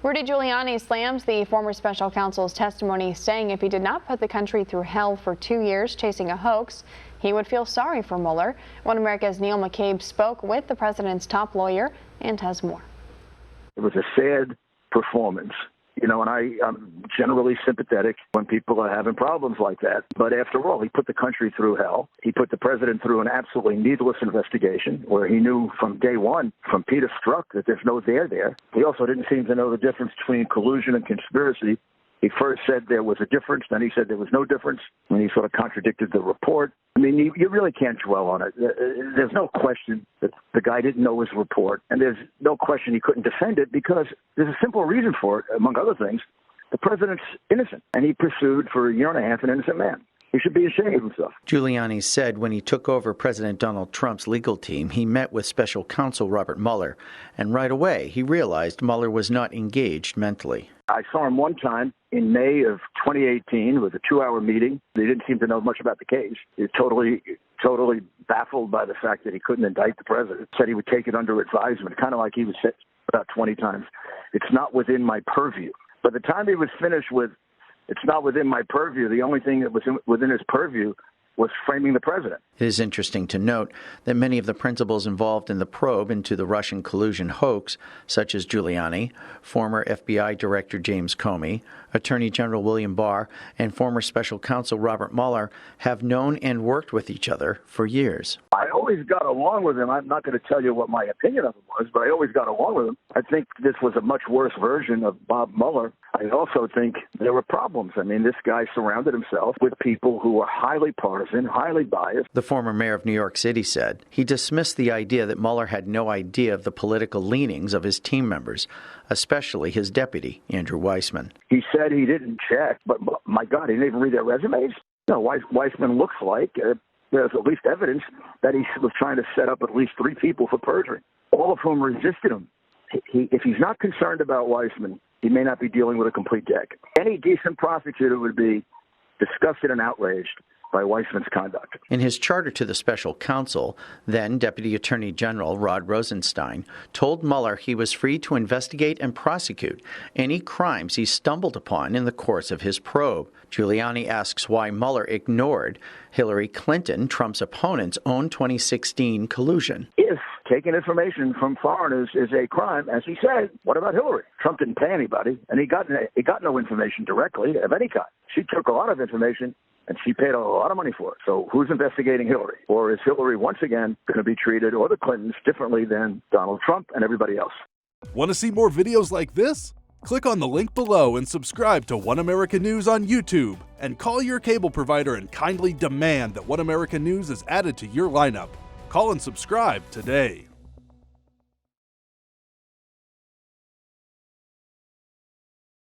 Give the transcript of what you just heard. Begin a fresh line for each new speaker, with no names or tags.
Rudy Giuliani slams the former special counsel's testimony, saying if he did not put the country through hell for 2 years chasing a hoax, he would feel sorry for Mueller. One America's Neil McCabe spoke with the president's top lawyer and has more.
It was a sad performance. You know, and I'm generally sympathetic when people are having problems like that. But after all, he put the country through hell. He put the president through an absolutely needless investigation where he knew from day one, from Peter Strzok, that there's no there. He also didn't seem to know the difference between collusion and conspiracy. He first said there was a difference, then he said there was no difference, and he sort of contradicted the report. I mean, you really can't dwell on it. There's no question that the guy didn't know his report, and there's no question he couldn't defend it because there's a simple reason for it, among other things. The president's innocent, and he pursued for a year and a half an innocent man. He should be ashamed of himself.
Giuliani said when he took over President Donald Trump's legal team, he met with special counsel Robert Mueller, and right away he realized Mueller was not engaged mentally.
I saw him one time in May of 2018 with a 2-hour meeting. He didn't seem to know much about the case. He was totally baffled by the fact that he couldn't indict the president. Said he would take it under advisement, kind of like he was said about 20 times. It's not within my purview. By the time he was finished with, it's not within my purview, the only thing that was within his purview was framing the president.
It is interesting to note that many of the principals involved in the probe into the Russian collusion hoax, such as Giuliani, former FBI Director James Comey, Attorney General William Barr, and former special counsel Robert Mueller, have known and worked with each other for years.
I always got along with him. I'm not going to tell you what my opinion of him was, but I always got along with him. I think this was a much worse version of Bob Mueller. I also think there were problems. I mean, this guy surrounded himself with people who were highly partisan, highly biased.
The former mayor of New York City said he dismissed the idea that Mueller had no idea of the political leanings of his team members, especially his deputy, Andrew Weissman.
He said he didn't check, but my God, he didn't even read their resumes? No, Weissman looks like there's at least evidence that he was trying to set up at least 3 people for perjury, all of whom resisted him. If he's not concerned about Weissman, he may not be dealing with a complete deck. Any decent prosecutor would be disgusted and outraged by Weissman's conduct.
In his charter to the special counsel, then Deputy Attorney General Rod Rosenstein told Mueller he was free to investigate and prosecute any crimes he stumbled upon in the course of his probe. Giuliani asks why Mueller ignored Hillary Clinton, Trump's opponent's own 2016 collusion.
If taking information from foreigners is a crime, as he said, what about Hillary? Trump didn't pay anybody, and he got no information directly of any kind. She took a lot of information, and she paid a lot of money for it. So who's investigating Hillary? Or is Hillary once again going to be treated, or the Clintons, differently than Donald Trump and everybody else?
Want to see more videos like this? Click on the link below and subscribe to One America News on YouTube. And call your cable provider and kindly demand that One America News is added to your lineup. Call and subscribe today.